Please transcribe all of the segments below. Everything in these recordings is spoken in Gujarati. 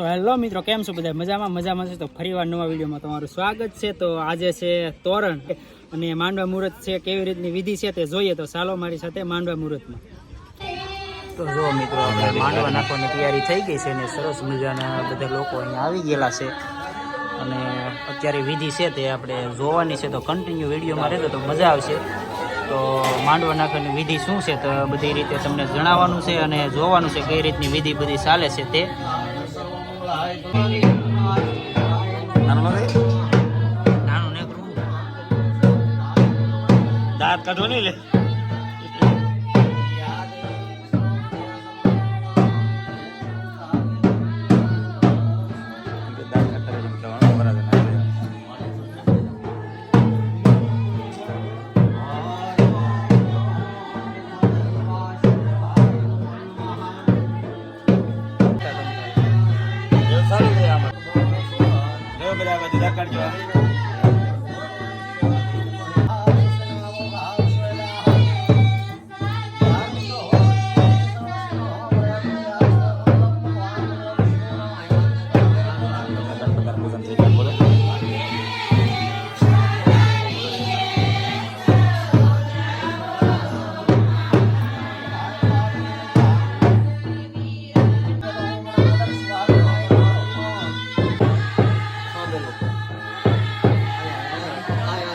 હેલો મિત્રો, કેમ છો બધા? મજામાં છે. તો ફરીવાર નવા વિડીયોમાં તમારું સ્વાગત છે. તો આજે છે તોરણ અને માંડવા મુહૂર્ત છે. કેવી રીતની વિધિ છે તે જોઈએ. તો ચાલો મારી સાથે માંડવા મુહૂર્તમાં. તો જો મિત્રો, આપણે માંડવા નાખવાની તૈયારી થઈ ગઈ છે અને સરસ મજાના બધા લોકો અહીંયા આવી ગયેલા છે અને અત્યારે વિધિ છે તે આપણે જોવાની છે. તો કન્ટિન્યુ વિડીયોમાં રહેતો તો મજા આવશે. તો માંડવા નાખવાની વિધિ શું છે તો બધી રીતે તમને જણાવવાનું છે અને જોવાનું છે કઈ રીતની વિધિ બધી ચાલે છે તે. નાનું ને દાંત કાઢો નહીં લે.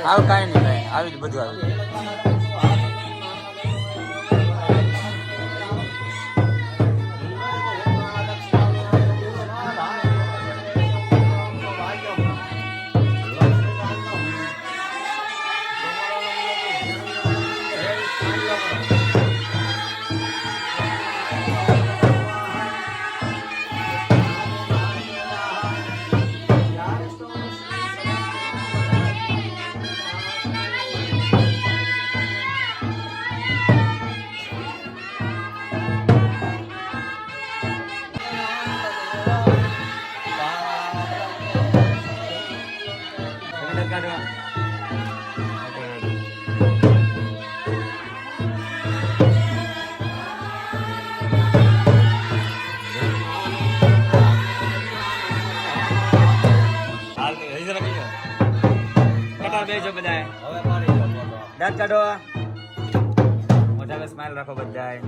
આવ કાંઈ નહીં ભાઈ, આવી જ બધું આવ્યું. દાંત કાઢો, મોઢામાં સ્માઈલ રાખો બધાય.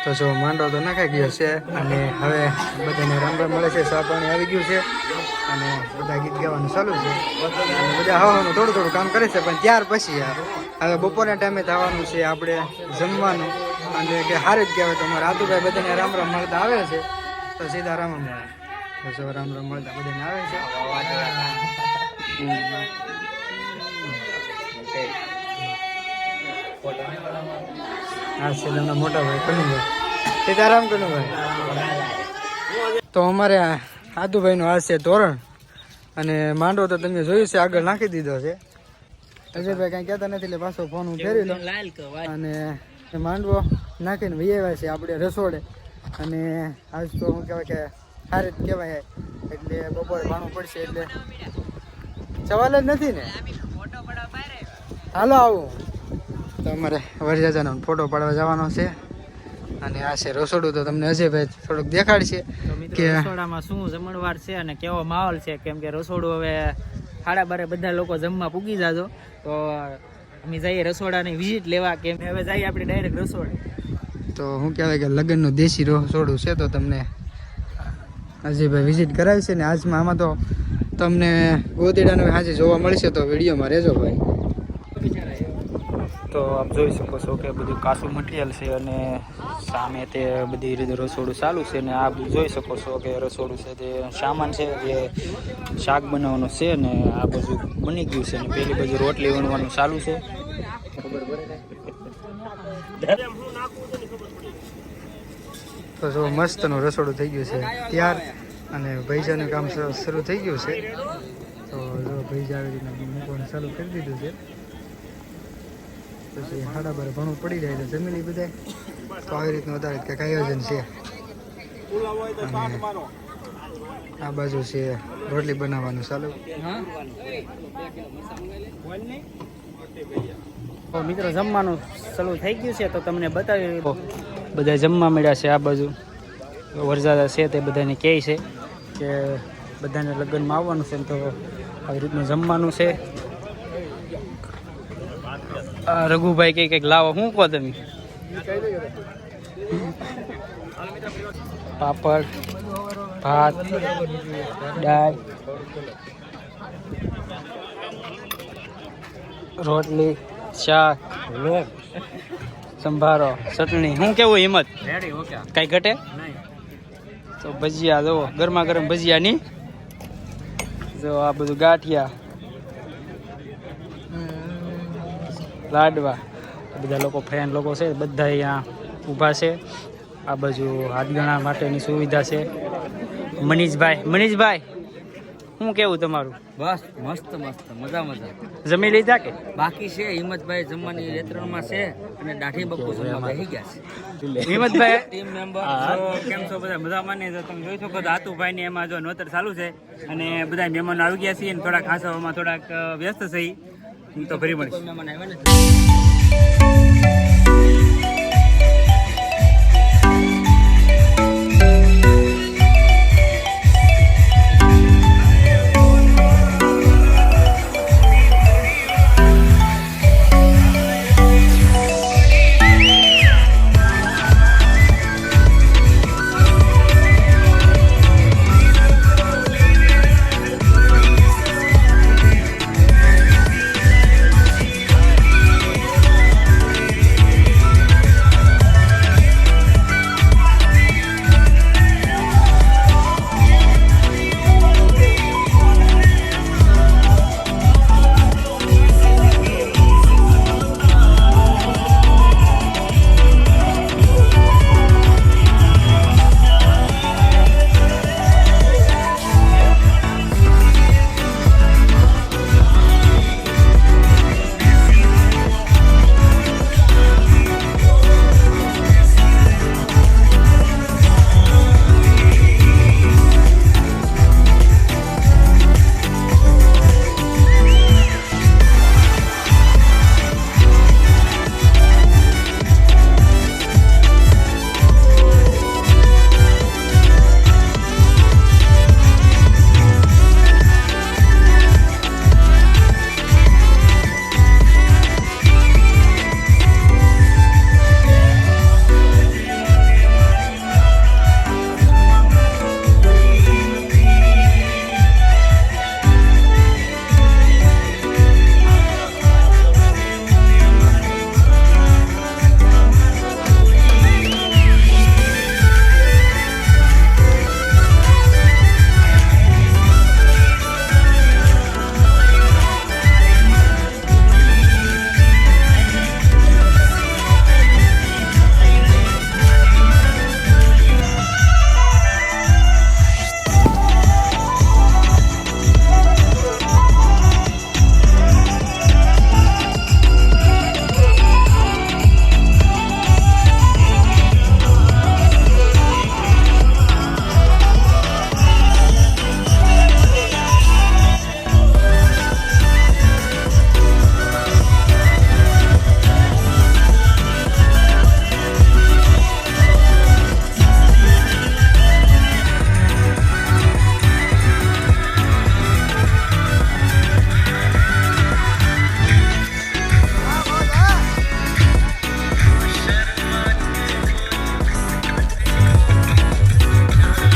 તો જો માંડો તો નાખાઈ ગયો છે અને હવે બધાને રામ રામ મળે છે. ચા પાણી આવી ગયું છે અને બધા ગીત ગાવાનું ચાલુ છે અને બધા હવાનું થોડું કામ કરે છે. પણ ત્યાર પછી હવે બપોરના ટાઈમે થવાનું છે આપણે જમવાનું અને કે હારે જ કહેવાય. તો અમારા આતુભાઈ બધાને રામ રામ મળતા આવે છે. તો સીધા રામ મળે તો જો રામ રામ મળતા બધાને આવે છે. હા છે તમને મોટા ભાઈ કનુભાઈ, સીતારામ કનુભાઈ. તો અમારે આદુભાઈ નો આ છે તોરણ અને માંડવો તો તમે જોયું છે આગળ નાખી દીધો છે. અજયભાઈ કઈ કહેતા નથી એટલે પાછો ફોન હું ફેરી દઉં અને માંડવો નાખીને વૈયા છે આપણે રસોડે. અને આજ તો શું કહેવાય કે સારી જ કહેવાય એટલે બપોરે ભાણું પડશે એટલે સવાલ જ નથી ને. હાલો આવું તો અમારે વરજાજાનો ફોટો પાડવા જવાનો છે અને આ છે રસોડું. તો તમને અજયભાઈ થોડુંક દેખાડશે કે રસોડામાં શું જમણવાર છે અને કેવો માહોલ છે, કેમ કે રસોડું હવે 12:30 બધા લોકો જમવા પૂગી જાજો. તો અમે જઈએ રસોડાની વિઝિટ લેવા, કેમ હવે જઈએ આપણે ડાયરેક્ટ રસોડે. તો શું કહેવાય કે લગ્નનું દેશી રસોડું છે, તો તમને અજયભાઈ વિઝિટ કરાવશે ને આજમાં. આમાં તો તમને ગોદડાનું આજે જોવા મળશે, તો વિડીયોમાં રહેજો ભાઈ. તો આપ જોઈ શકો છો કે બધું કાચું મટીરિયલ છે અને સામે તે બધી રીતે રસોડું ચાલુ છે. ને આપ જોઈ શકો છો કે રસોડું છે તે સામાન છે જે શાક બનાવવાનું છે ને આ બધું બની ગયું છે. ને પેલી બાજુ રોટલી વણવાનું ચાલુ છે. તો જો મસ્તનું રસોડું થઈ ગયું છે ત્યાર, અને ભૈજાનું કામ શરૂ થઈ ગયું છે. તો જો ભૈજા આવી રીતના મૂકવાનું ચાલુ કરી દીધું છે. પછી 12:30 ભણવું પડી જાય તો જમી લઈ બધા. તો આવી રીતનું વધારે કંઈક આયોજન છે. અને આ બાજુ છે રોટલી બનાવવાનું ચાલુ. તો મિત્રો જમવાનું ચાલુ થઈ ગયું છે, તો તમને બતાવી બધા જમવા મળ્યા છે. આ બાજુ વરસાદ છે તે બધાને કહે છે કે બધાને લગ્નમાં આવવાનું છે, તો આવી રીતનું જમવાનું છે. રઘુભાઈ કંઈક લાવો, શું કહો તમે? પાપડ, ભાત, દાળ, રોટલી, શાક, સંભારો, ચટણી. શું કેવું હિંમત? કઈ ઘટે? તો ભજીયા જો ગરમા ગરમ ભજીયા ની. જો આ બધું ગાંઠિયા, લાડવા. બધા લોકો ફ્રેન્ડ લોકો છે બધા અહીંયા ઊભા છે. આ બાજુ હાથગણા માટેની સુવિધા છે. મનીષભાઈ શું કેવું તમારું? બસ મસ્ત મજા જમી લીધા કે બાકી છે? હિંમતભાઈ જમવાની રેતરણમાં છે અને દાઢી બક્કો જમવા બેસી ગયા છે. હિંમતભાઈ ટીમ મેમ્બર કેમ છો? બધા મજામાં ને? તમે જોઈ શકો તો હાતુભાઈ ને એમાં જો નોતર ચાલુ છે અને બધા મહેમાનો આવી ગયા છે. થોડાક ખાસવામાં થોડાક વ્યસ્ત છે, તો ફરી મળીશું. મહેમાન આવ્યા નથી.